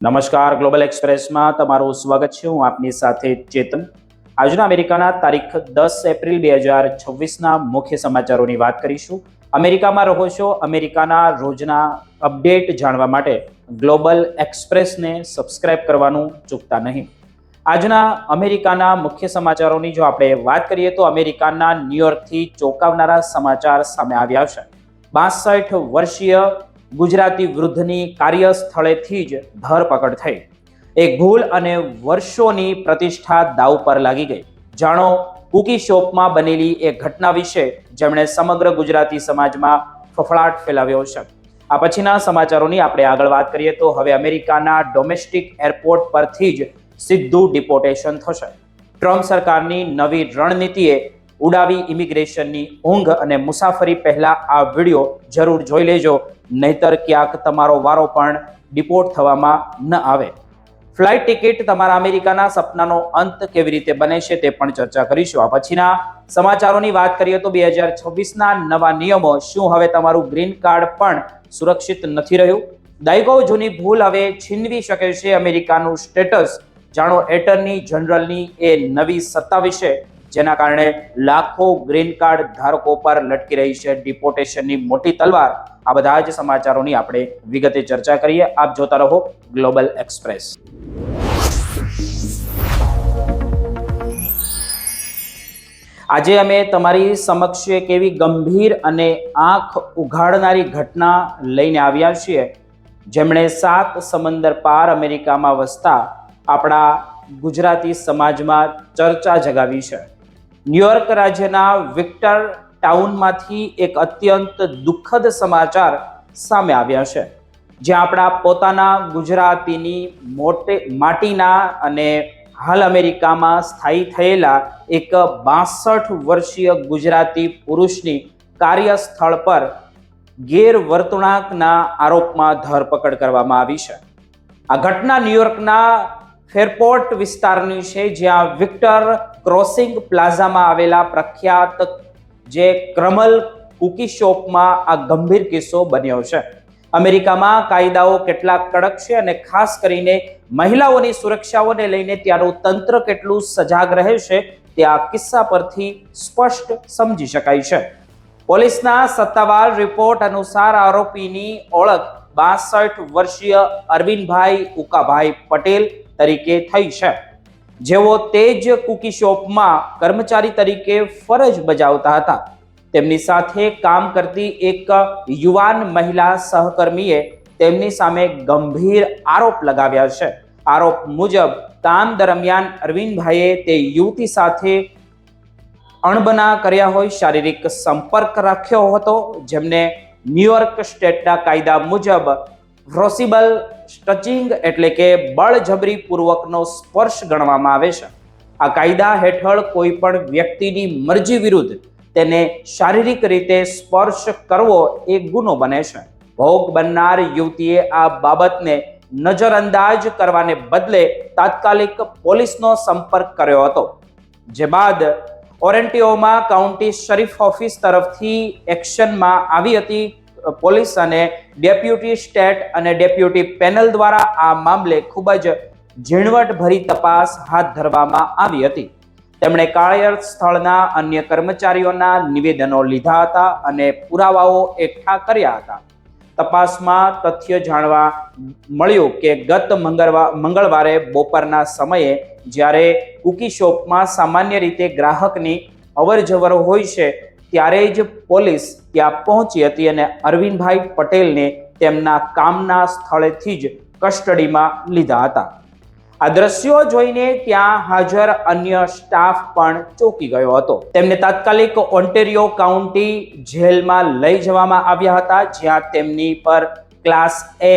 નમસ્કાર, ગ્લોબલ એક્સપ્રેસમાં તમારું સ્વાગત છે. હું આપની સાથે ચેતન. આજના અમેરિકાના તારીખ 10 એપ્રિલ 2026ના મુખ્ય સમાચારોની વાત કરીશું. અમેરિકામાં રહો છો, અમેરિકાના રોજના અપડેટ જાણવા માટે ગ્લોબલ એક્સપ્રેસને સબસ્ક્રાઇબ કરવાનું ચૂકતા નહીં. આજના અમેરિકાના મુખ્ય સમાચારોની જો આપણે વાત કરીએ તો અમેરિકાના ન્યુયોર્કથી ચોંકાવનારા સમાચાર સામે આવ્યા છે. 62 વર્ષીય ગુજરાતી વૃદ્ધની કાર્યસ્થળેથી જ ધરપકડ થઈ. એક ભૂલ અને વર્ષોની પ્રતિષ્ઠા દાવ પર લાગી ગઈ. જાણો કુકી શોપમાં બનેલી એક ઘટના વિશે જેમણે સમગ્ર ગુજરાતી સમાજમાં ફફડાટ ફેલાવ્યો છે. આ પછીના સમાચારોની આપણે આગળ વાત કરીએ તો હવે અમેરિકાના ડોમેસ્ટિક એરપોર્ટ પરથી જ સીધું ડિપોર્ટેશન થશે. ટ્રમ્પ સરકારની નવી રણનીતિએ ઉડાવી ઇમિગ્રેશનની ઊંઘ અને મુસાફરી પહેલા આ વિડીયો જરૂર જોઈ લેજો, નહીતર ક્યાંક તમારો વારો પણ ડિપોર્ટ થવામાં ન આવે. ફ્લાઇટ ટિકિટ તમારા અમેરિકાના સપનાનો અંત કેવી રીતે બને છે તે પણ ચર્ચા કરીશું. આ પછીના સમાચારોની વાત કરીએ તો 2026ના નવા નિયમો, શું હવે તમારું ગ્રીન કાર્ડ પણ સુરક્ષિત નથી રહ્યું? દાયકાઓ જૂની ભૂલ હવે છીનવી શકે છે અમેરિકાનું સ્ટેટસ. જાણો એટર્ની જનરલની એ નવી સત્તા વિશે, જેના કારણે લાખો ગ્રીન કાર્ડ ધારકો પર લટકી રહી છે ડિપોર્ટેશનની મોટી તલવાર. આ બધા જ સમાચારોની આપણે વિગતે ચર્ચા કરીએ. આપ જોતા રહો ગ્લોબલ એક્સપ્રેસ. આજે અમે તમારી સમક્ષ એક એવી ગંભીર અને આંખ ઉઘાડનારી ઘટના લઈને આવ્યા છીએ, જેમણે 7 સમંદર પાર અમેરિકામાં વસતા આપણા ગુજરાતી સમાજમાં ચર્ચા જગાવી છે. ન્યુયોર્ક રાજ્યના વિક્ટર ટાઉનમાંથી એક અત્યંત દુઃખદ સમાચાર સામે આવ્યા છે, જ્યાં આપણા પોતાના ગુજરાતીની માટીના અને હાલ અમેરિકામાં સ્થાયી થયેલા એક 62 વર્ષીય ગુજરાતી પુરુષની કાર્યસ્થળ પર ગેરવર્તણૂકના આરોપમાં ધરપકડ કરવામાં આવી છે. આ ઘટના ન્યુયોર્કના ફેરપોર્ટ વિસ્તારની છે, જ્યાં વિક્ટર ક્રોસિંગ પ્લાઝામાં આવેલા પ્રખ્યાત જે ક્રમલ કુકી શોપમાં આ ગંભીર કિસ્સો બન્યો છે. અમેરિકામાં કાયદાઓ કેટલા કડક છે અને ખાસ કરીને મહિલાઓની સુરક્ષાઓને લઈને ત્યાંનું તંત્ર કેટલું સજાગ રહે છે તે આ કિસ્સા પરથી સ્પષ્ટ સમજી શકાય છે. પોલીસના સત્તાવાર રિપોર્ટ અનુસાર આરોપીની ઓળખ 62 વર્ષીય અરવિંદભાઈ ઉકાભાઈ પટેલ તરીકે થઈ છે, જેઓ તે જ કુકી શોપમાં કર્મચારી તરીકે ફરજ બજાવતા હતા. તેમની સાથે કામ કરતી એક યુવાન મહિલા સહકર્મીએ તેમની સામે ગંભીર આરોપ લગાવ્યા છે. આરોપ મુજબ કામ દરમિયાન અરવિંદભાઈએ તે યુવતી સાથે અણબના કર્યા હોય, શારીરિક સંપર્ક રાખ્યો હતો, જેમને ન્યુયોર્ક સ્ટેટના કાયદા મુજબ ફોર્સિબલ ટચિંગ એટલે કે બળજબરી પૂર્વકનો સ્પર્શ ગણવામાં આવે છે. આ કાયદા હેઠળ કોઈ પણ વ્યક્તિની મરજી વિરુદ્ધ તેને શારીરિક રીતે સ્પર્શ કરવો એ ગુનો બને છે. ભોગ બનનાર યુવતીએ આ બાબતને નજરઅંદાજ કરવાને બદલે તાત્કાલિક પોલીસનો સંપર્ક કર્યો હતો, જે બાદ ઓરેન્ટિયોમાં કાઉન્ટી શરીફ ઓફિસ તરફથી એક્શનમાં આવી હતી. પોલીસ અને ડેપ્યુટી સ્ટેટ અને ડેપ્યુટી પેનલ દ્વારા આ મામલે ખૂબ જ ઝીણવટભરી તપાસ હાથ ધરવામાં આવી હતી. તેમણે કાર્યસ્થળના અન્ય કર્મચારીઓના નિવેદનો લીધા હતા અને પુરાવાઓ એકઠા કર્યા હતા. તપાસમાં તથ્ય જાણવા મળ્યું કે ગત મંગળવારે બપોરના સમયે જ્યારે કુકી શોપમાં સામાન્ય રીતે ગ્રાહકની અવરજવર હોય છે, ત્યારે જ પોલીસ ત્યાં પહોંચી હતી અને અરવિંદભાઈ પટેલને તેમના કામના સ્થળેથી જ કસ્ટડીમાં લીધા હતા. આ દ્રશ્યો જોઈને ત્યાં હાજર અન્ય સ્ટાફ પણ ચોંકી ગયો હતો. તેમને તાત્કાલિક ઓન્ટેરિયો કાઉન્ટી જેલમાં લઈ જવામાં આવ્યા હતા, જ્યાં તેમની પર ક્લાસ A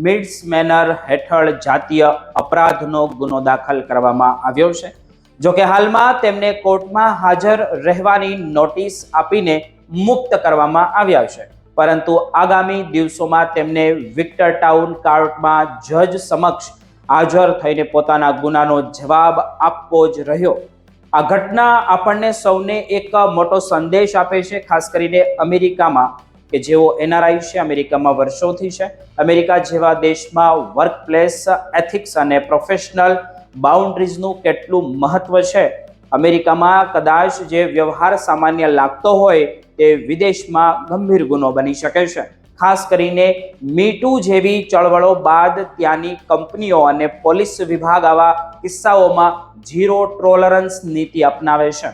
મિસડેમેનર હેઠળ જાતીય અપરાધનો ગુનો દાખલ કરવામાં આવ્યો છે. જોકે હાલમાં તેમને કોર્ટમાં હાજર રહેવાની નોટિસ આપીને મુક્ત કરવામાં આવ્યા છે, પરંતુ આગામી દિવસોમાં તેમને વિક્ટર ટાઉન કોર્ટમાં જજ સમક્ષ હાજર થઈને પોતાના ગુનાનો જવાબ આપવો જ રહ્યો. આ ઘટના આપણને સૌને એક મોટો સંદેશ આપે છે, ખાસ કરીને અમેરિકામાં કે જેઓ NRI છે, અમેરિકામાં વર્ષોથી છે. અમેરિકા જેવા દેશમાં વર્કપ્લેસ એથિક્સ અને પ્રોફેશનલ બાઉન્ડ્રીઝનું કેટલું મહત્વ છે. અમેરિકામાં કદાચ જે વ્યવહાર સામાન્ય લાગતો હોય તે વિદેશમાં ગંભીર ગુનો બની શકે છે. ખાસ કરીને મી ટુ જેવી ચળવળો બાદ ત્યાંની કંપનીઓ અને પોલીસ વિભાગ આવા કિસ્સાઓમાં ઝીરો ટોલરન્સ નીતિ અપનાવે છે.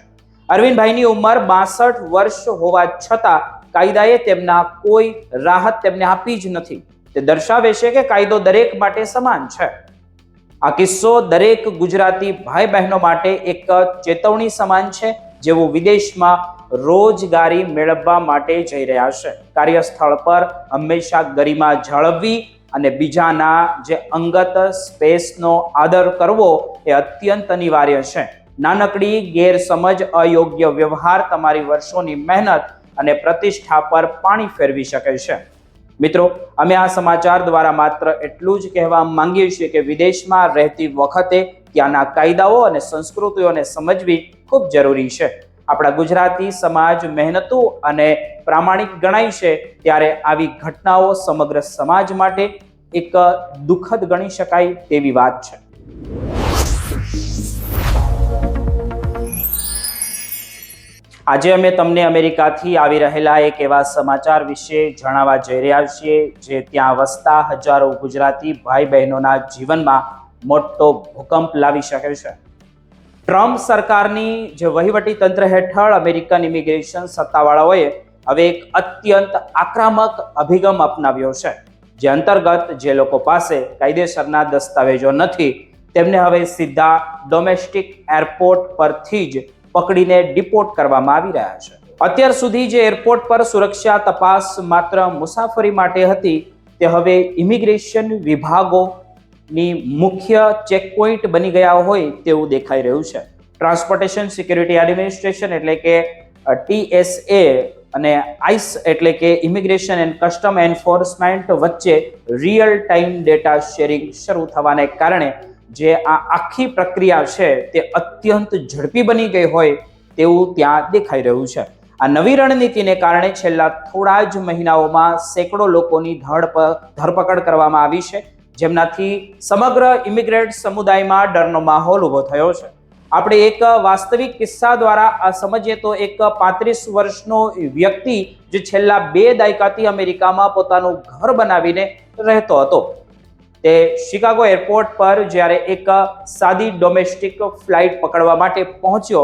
અરવિંદભાઈની ઉંમર 62 વર્ષ હોવા છતાં કાયદાએ તેમના કોઈ રાહત તેમને આપી જ નથી. તે દર્શાવે છે કે કાયદો દરેક માટે સમાન છે. આ કિસ્સો દરેક ગુજરાતી ભાઈ બહેનો માટે એક ચેતવણી સમાન છે, જેઓ વિદેશમાં રોજગારી મેળવવા માટે જઈ રહ્યા છે. કાર્યસ્થળ પર હંમેશા ગરિમા જાળવવી અને બીજાના જે અંગત સ્પેસનો આદર કરવો એ અત્યંત અનિવાર્ય છે. નાનકડી ગેરસમજ, અયોગ્ય વ્યવહાર તમારી વર્ષોની મહેનત અને પ્રતિષ્ઠા પર પાણી ફેરવી શકે છે. મિત્રો, અમે આ સમાચાર દ્વારા માત્ર એટલું જ કહેવા માંગીએ છીએ કે વિદેશમાં રહેતી વખતે ત્યાંના કાયદાઓ અને સંસ્કૃતિઓને સમજવી ખૂબ જરૂરી છે. આપણા ગુજરાતી સમાજ મહેનતુ અને પ્રામાણિક ગણાય છે, ત્યારે આવી ઘટનાઓ સમગ્ર સમાજ માટે એક દુઃખદ ગણી શકાય તેવી વાત છે. આજે અમે તમને અમેરિકાથી આવી રહેલા એક એવા સમાચાર વિશે જણાવવા જઈ રહ્યા છીએ જે ત્યાં વસતા હજારો ગુજરાતી ભાઈ બહેનોના જીવનમાં મોટો ભૂકંપ લાવી શકે છે. ટ્રમ્પ સરકારની જે વહીવટી તંત્ર હેઠળ અમેરિકન ઇમિગ્રેશન સત્તાવાળાઓએ હવે એક અત્યંત આક્રમક અભિગમ અપનાવ્યો છે, જે અંતર્ગત જે લોકો પાસે કાયદેસરના દસ્તાવેજો નથી તેમને હવે સીધા ડોમેસ્ટિક એરપોર્ટ પરથી જ પકડીને ડિપોર્ટ કરવામાં આવી રહ્યા છે. અત્યાર સુધી જે એરપોર્ટ પર સુરક્ષા તપાસ માત્ર મુસાફરી માટે હતી, તે હવે ઇમિગ્રેશન વિભાગોની મુખ્ય ચેકપોઇન્ટ બની ગયા હોય તેવું દેખાઈ રહ્યું છે. ટ્રાન્સપોર્ટેશન સિક્યુરિટી એડમિનિસ્ટ્રેશન એટલે કે TSA અને ICE એટલે કે ઇમિગ્રેશન એન્ડ કસ્ટમ એન્ફોર્સમેન્ટ વચ્ચે રિયલ ટાઈમ ડેટા શેરિંગ શરૂ થવાને કારણે જે આ આખી પ્રક્રિયા છે તે અત્યંત ઝડપી બની ગઈ હોય તેવું ત્યાં દેખાઈ રહ્યું છે. આ નવી રણનીતિને કારણે છેલ્લા થોડા જ મહિનાઓમાં સેંકડો લોકોની ધરપકડ કરવામાં આવી છે, જેમનાથી સમગ્ર ઇમિગ્રેન્ટ સમુદાયમાં ડરનો માહોલ ઊભો થયો છે. આપણે એક વાસ્તવિક કિસ્સા દ્વારા આ સમજીએ તો એક 35 વર્ષનો વ્યક્તિ જે છેલ્લા 2 દાયકાથી અમેરિકામાં પોતાનું ઘર બનાવીને રહેતો હતો, તે શિકાગો એરપોર્ટ પર જ્યારે એક સાદી ડોમેસ્ટિક ફ્લાઇટ પકડવા માટે પહોંચ્યો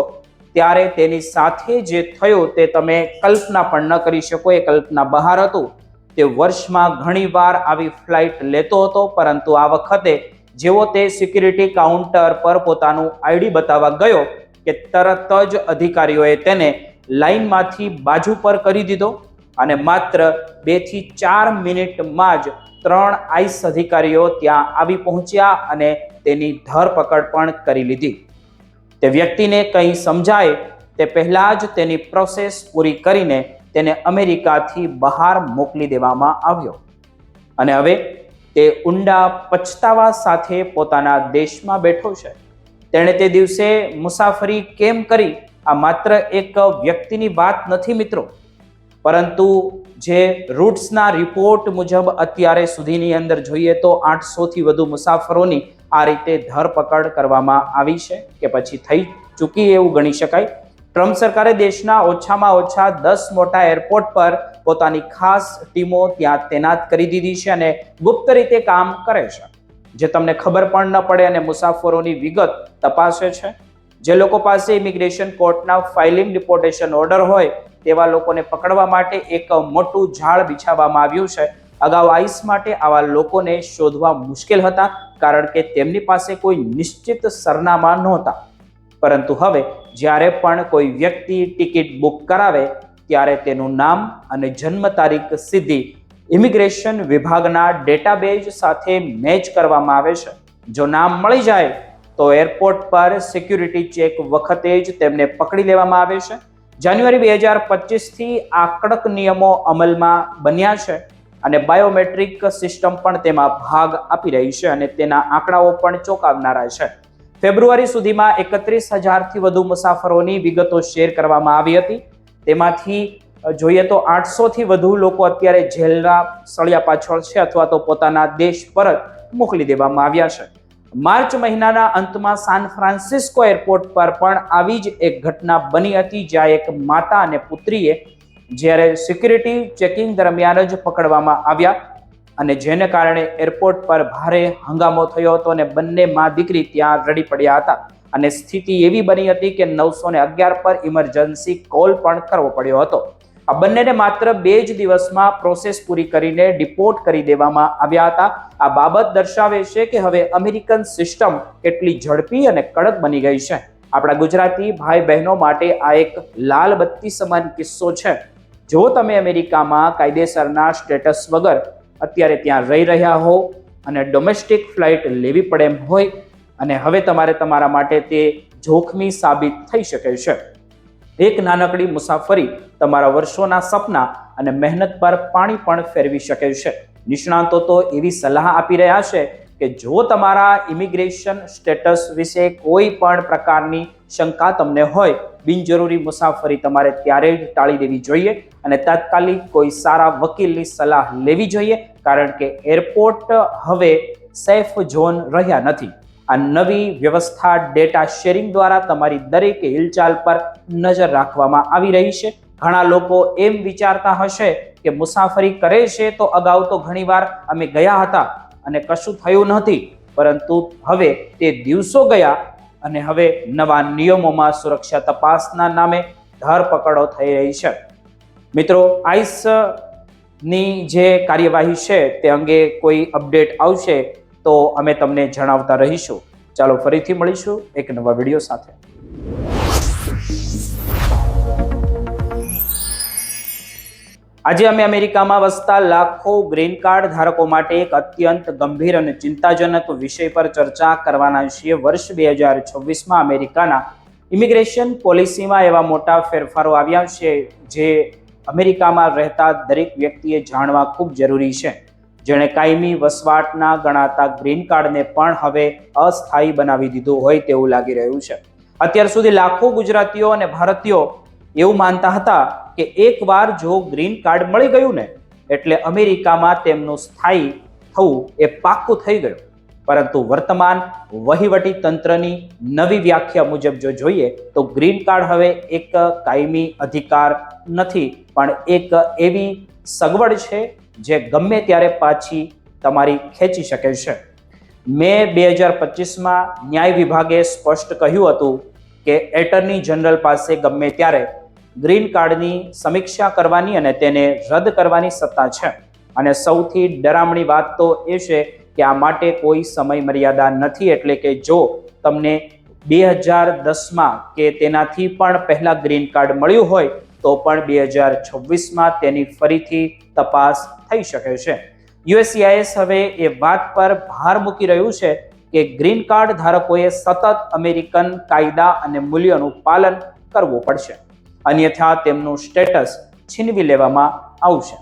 ત્યારે તેની સાથે જે થયું તે તમે કલ્પના પણ ન કરી શકો. એ કલ્પના બહાર હતું. તે વર્ષમાં ઘણીવાર આવી ફ્લાઇટ લેતો હતો, પરંતુ આ વખતે જેવો તે સિક્યુરિટી કાઉન્ટર પર પોતાનું ID બતાવવા ગયો કે તરત જ અધિકારીઓએ તેને લાઇનમાંથી બાજુ પર કરી દીધો અને માત્ર 2 થી 4 મિનિટમાં જ 3 ICE અધિકારીઓ ત્યાં આવી પહોંચ્યા અને તેની ધરપકડ પણ કરી લીધી. તે વ્યક્તિને કંઈ સમજાય તે પહેલા જ તેની પ્રોસેસ પૂરી કરીને તેને અમેરિકાથી બહાર મોકલી દેવામાં આવ્યો અને હવે તે ઊંડા પછતાવા સાથે પોતાના દેશમાં બેઠો છે. તેણે તે દિવસે મુસાફરી કેમ કરી, આ માત્ર એક વ્યક્તિની વાત નથી મિત્રો, પરંતુ જે રૂટ્સના રિપોર્ટ મુજબ અત્યારે સુધીની અંદર જોઈએ તો 800 થી વધુ મુસાફરોની આ રીતે ધરપકડ કરવામાં આવી છે કે પછી થઈ ચૂકી એવું ગણી શકાય. ટ્રમ્પ સરકારે દેશના ઓછામાં ઓછા 10 મોટા એરપોર્ટ પર પોતાની ખાસ ટીમો ત્યાં તૈનાત કરી દીધી છે અને ગુપ્ત રીતે કામ કરે છે, જે તમને ખબર પણ ન પડે અને મુસાફરોની વિગત તપાસે છે. જે લોકો પાસે ઇમિગ્રેશન કોર્ટના ફાઇલિંગ ડિપોર્ટેશન ઓર્ડર હોય તેવા લોકોને પકડવા માટે એક મોટું ઝાડ બિછાવવામાં આવ્યું છે. અગાઉ ICE માટે આવા લોકોને શોધવા મુશ્કેલ હતા, કારણ કે તેમની પાસે કોઈ નિશ્ચિત સરનામા નહોતા. પરંતુ હવે જ્યારે પણ કોઈ વ્યક્તિ ટિકિટ બુક કરાવે ત્યારે તેનું નામ અને જન્મ તારીખ સીધી ઇમિગ્રેશન વિભાગના ડેટાબેઝ સાથે મેચ કરવામાં આવે છે. જો નામ મળી જાય તો એરપોર્ટ પર સિક્યુરિટી ચેક વખતે જ તેમને પકડી લેવામાં આવે છે. જાન્યુઆરી 2025 થી આ કડક નિયમો અમલમાં બન્યા છે અને બાયોમેટ્રિક સિસ્ટમ પણ તેમાં ભાગ આપી રહી છે અને તેના આંકડાઓ પણ ચોંકાવનારા છે. ફેબ્રુઆરી સુધીમાં 31,000 થી વધુ મુસાફરોની વિગતો શેર કરવામાં આવી હતી. તેમાંથી જોઈએ તો 800 થી વધુ લોકો અત્યારે જેલના સળિયા પાછળ છે અથવા તો પોતાના દેશ પરત મોકલી દેવામાં આવ્યા છે. માર્ચ મહિનાના અંતમાં સાન ફ્રાન્સિસ્કો એરપોર્ટ પર પણ આવી જ એક ઘટના બની હતી, જ્યાં એક માતા અને પુત્રીએ જ્યારે સિક્યુરિટી ચેકિંગ દરમિયાન જ પકડવામાં આવ્યા અને જેને કારણે એરપોર્ટ પર ભારે હંગામો થયો હતો અને બંને મા દીકરી ત્યાં રડી પડ્યા હતા અને સ્થિતિ એવી બની હતી કે 911 પર ઇમરજન્સી કોલ પણ કરવો પડ્યો હતો. આ બંનેને માત્ર 2 જ દિવસમાં પ્રોસેસ પૂરી કરીને ડિપોર્ટ કરી દેવામાં આવ્યા હતા. આ બાબત દર્શાવે છે કે હવે અમેરિકન સિસ્ટમ કેટલી ઝડપી અને કડક બની ગઈ છે. આપણા ગુજરાતી ભાઈ બહેનો માટે આ એક લાલ બત્તી સમાન કિસ્સો છે. જો તમે અમેરિકામાં કાયદેસરના સ્ટેટસ વગર અત્યારે ત્યાં રહી રહ્યા હો અને ડોમેસ્ટિક ફ્લાઇટ લેવી પડે એમ હોય અને હવે તમારે તમારા માટે તે જોખમી સાબિત થઈ શકે છે. એક નાનકડી મુસાફરી તમારા વર્ષોના સપના અને મહેનત પર પાણી પણ ફેરવી શકે છે. નિષ્ણાતો તો એવી સલાહ આપી રહ્યા છે કે જો તમારા ઇમિગ્રેશન સ્ટેટસ વિશે કોઈ પણ પ્રકારની શંકા તમને હોય, બિનજરૂરી મુસાફરી તમારે ત્યારે જ ટાળી દેવી જોઈએ અને તાત્કાલિક કોઈ સારા વકીલની સલાહ લેવી જોઈએ, કારણ કે એરપોર્ટ હવે સેફ ઝોન રહ્યા નથી. આ નવી વ્યવસ્થા ડેટા શેરિંગ દ્વારા તમારી દરેક હિલચાલ પર નજર રાખવામાં આવી રહી છે. ઘણા લોકો એમ વિચારતા હશે કે મુસાફરી કરે છે તો અગાઉ તો ઘણીવાર અમે ગયા હતા અને કશું થયું નથી, પરંતુ હવે તે દિવસો ગયા અને હવે નવા નિયમોમાં સુરક્ષા તપાસના નામે ધરપકડો થઈ રહી છે. મિત્રો, આઈસની જે કાર્યવાહી છે તે અંગે કોઈ અપડેટ આવશે તો અમે તમને જણાવતા રહીશું. ચાલો ફરીથી મળીશું એક નવા વિડીયો સાથે. આજે અમે અમેરિકામાં વસતા લાખો ગ્રીન કાર્ડ ધારકો માટે એક અત્યંત ગંભીર અને ચિંતાજનક વિષય પર ચર્ચા કરવાના છીએ. વર્ષ 2026માં અમેરિકાના ઇમિગ્રેશન પોલિસીમાં એવા મોટા ફેરફારો આવ્યા છે જે અમેરિકામાં રહેતા દરેક વ્યક્તિએ જાણવા ખૂબ જરૂરી છે. જેણે કાયમી વસવાટના ગણાતા ગ્રીન કાર્ડને પણ હવે અસ્થાયી બનાવી દીધું હોય તેવું લાગી રહ્યું છે. અત્યાર સુધી લાખો ગુજરાતીઓ અને ભારતીયો એવું માનતા હતા કે એકવાર જો ગ્રીન કાર્ડ મળી ગયું ને એટલે અમેરિકામાં તેમનું સ્થાયી થવું એ પાક્કું થઈ ગયું. પરંતુ વર્તમાન વહીવટી તંત્રની નવી વ્યાખ્યા મુજબ જો જોઈએ તો ગ્રીન કાર્ડ હવે એક કાયમી અધિકાર નથી, પણ એક એવી સગવડ છે જે ગમે ત્યારે પાછી તમારી ખેંચી શકે છે. મે 2025માં ન્યાય વિભાગે સ્પષ્ટ કહ્યું હતું કે એટર્ની જનરલ પાસે ગમે ત્યારે ગ્રીન કાર્ડની સમીક્ષા કરવાની અને તેને રદ કરવાની સત્તા છે. અને સૌથી ડરામણી વાત તો એ છે કે આ માટે કોઈ સમય મર્યાદા નથી. એટલે કે જો તમને 2010માં કે તેનાથી પણ પહેલા ગ્રીન કાર્ડ મળ્યું હોય તો પણ 2026માં તેની ફરીથી તપાસ થઈ શકે છે. USCIS હવે એ વાત પર ભાર મૂકી રહ્યું છે કે ગ્રીન કાર્ડ ધારકોએ સતત અમેરિકન કાયદા અને મૂલ્યોનું પાલન કરવું પડશે, અન્યથા તેમનું સ્ટેટસ છીનવી લેવામાં આવશે.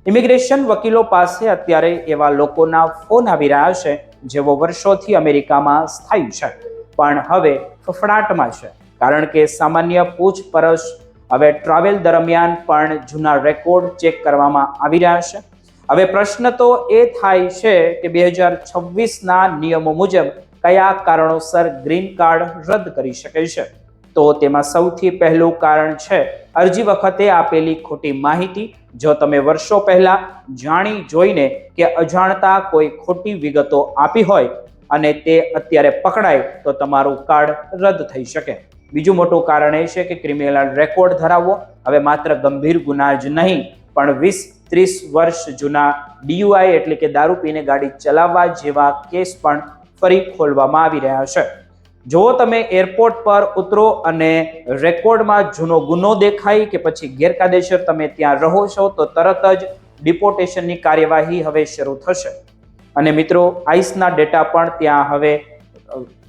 ઇમિગ્રેશન વકીલો પાસે અત્યારે એવા લોકોના ફોન આવી રહ્યા છે જેઓ વર્ષોથી અમેરિકામાં સ્થાયી છે પણ હવે ફફડાટમાં છે, કારણ કે સામાન્ય પૂછપરછ હવે ટ્રાવેલ દરમિયાન પણ જૂના રેકોર્ડ ચેક કરવામાં આવી રહ્યા છે. હવે પ્રશ્ન તો એ થાય છે કે 2026ના નિયમો મુજબ કયા કારણોસર ગ્રીન કાર્ડ રદ કરી શકે છે. તો તેમાં સૌથી પહેલું કારણ છે અરજી વખતે આપેલી ખોટી માહિતી. જો તમે વર્ષો પહેલા જાણી જોઈને કે અજાણતા કોઈ ખોટી વિગતો આપી હોય અને તે અત્યારે પકડાય તો તમારું કાર્ડ રદ થઈ શકે. બીજું મોટું કારણ એ છે કે ક્રિમિનલ રેકોર્ડ ધરાવવો. હવે માત્ર ગંભીર ગુના જ નહીં પણ 20-30 વર્ષ જૂના DUI એટલે કે દારૂ પીને ગાડી ચલાવવા જેવા કેસ પણ ફરી ખોલવામાં આવી રહ્યા છે. જો તમે એરપોર્ટ પર ઉતરો અને રેકોર્ડમાં જૂનો ગુનો દેખાય કે પછી ગેરકાયદેસર તમે ત્યાં રહો છો તો તરત જ ડિપોર્ટેશનની કાર્યવાહી હવે શરૂ થશે. અને મિત્રો, આઈસના ડેટા પણ ત્યાં હવે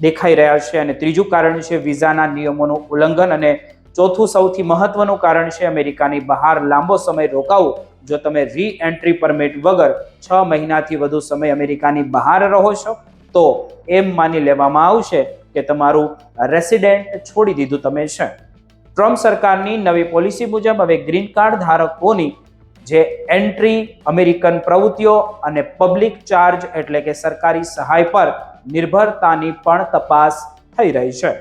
દેખાઈ રહ્યા છે. અને ત્રીજું કારણ છે વિઝાના નિયમોનું ઉલ્લંઘન. અને ચોથું સૌથી મહત્વનું કારણ છે અમેરિકાની બહાર લાંબો સમય રોકાવું. જો તમે રી એન્ટ્રી પરમિટ વગર 6 મહિનાથી વધુ સમય અમેરિકાની બહાર રહો છો તો એમ માની લેવામાં આવશે કે તમારું રેસિડેન્ટ છોડી દીધું તમે છે. ટ્રમ્પ સરકારની નવી પોલિસી મુજબ હવે ગ્રીન કાર્ડ ધારકોની જે એન્ટ્રી અમેરિકન પ્રવૃત્તિઓ અને પબ્લિક ચાર્જ એટલે કે સરકારી સહાય પર નિર્ભરતાની પણ તપાસ થઈ રહી છે.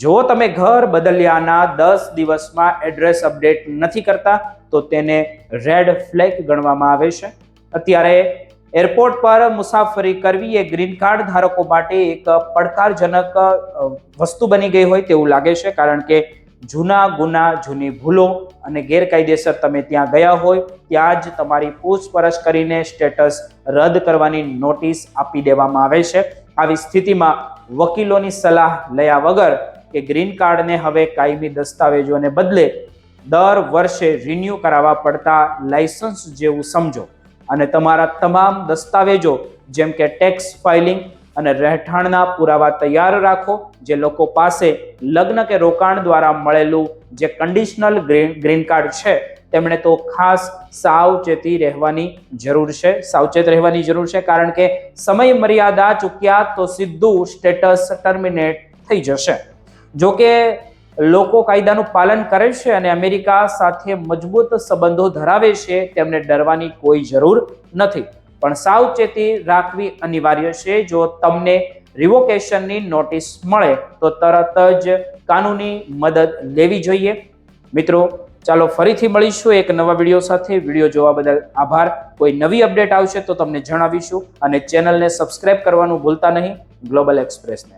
જો તમે ઘર બદલ્યાના 10 દિવસમાં એડ્રેસ અપડેટ નથી કરતા તો તેને રેડ ફ્લેગ ગણવામાં આવે છે. અત્યારે એરપોર્ટ પર મુસાફરી કરવી એ ગ્રીન કાર્ડ ધારકો માટે એક પડકારજનક વસ્તુ બની ગઈ હોય તેવું લાગે છે, કારણ કે જૂના ગુના, જૂની ભૂલો અને ગેરકાયદેસર તમે ત્યાં ગયા હોય ત્યાં જ તમારી પૂછપરછ કરીને સ્ટેટસ રદ કરવાની નોટિસ આપી દેવામાં આવે છે. આવી સ્થિતિમાં વકીલોની સલાહ લયા વગર કે ગ્રીન કાર્ડને હવે કાયમી દસ્તાવેજોને બદલે દર વર્ષે રિન્યૂ કરાવવા પડતા લાયસન્સ જેવું સમજો અને તમારા તમામ દસ્તાવેજો જેમ કે ટેક્સ ફાઇલિંગ અને રહેઠાણના પુરાવા તૈયાર રાખો. જે લોકો પાસે લગ્ન કે રોકાણ દ્વારા મળેલું જે કન્ડિશનલ ગ્રીન કાર્ડ છે તેમણે તો ખાસ સાવચેત રહેવાની જરૂર છે, કારણ કે સમય મર્યાદા ચૂક્યા તો સીધું સ્ટેટસ ટર્મિનેટ થઈ જશે. જો કે લોકો કાયદાનું પાલન કરે છે અને અમેરિકા સાથે મજબૂત સંબંધો ધરાવે છે તેમને ડરવાની કોઈ જરૂર નથી, પણ સાવચેતી રાખવી અનિવાર્ય છે. જો તમને રિવોકેશનની નોટિસ મળે તો તરત જ કાનૂની મદદ લેવી જોઈએ. મિત્રો, ચાલો ફરીથી મળીશું એક નવા વિડીયો સાથે. વિડીયો જોવા બદલ આભાર. કોઈ નવી અપડેટ આવશે તો તમને જણાવીશું અને ચેનલને સબસ્ક્રાઇબ કરવાનું ભૂલતા નહીં, ગ્લોબલ એક્સપ્રેસને.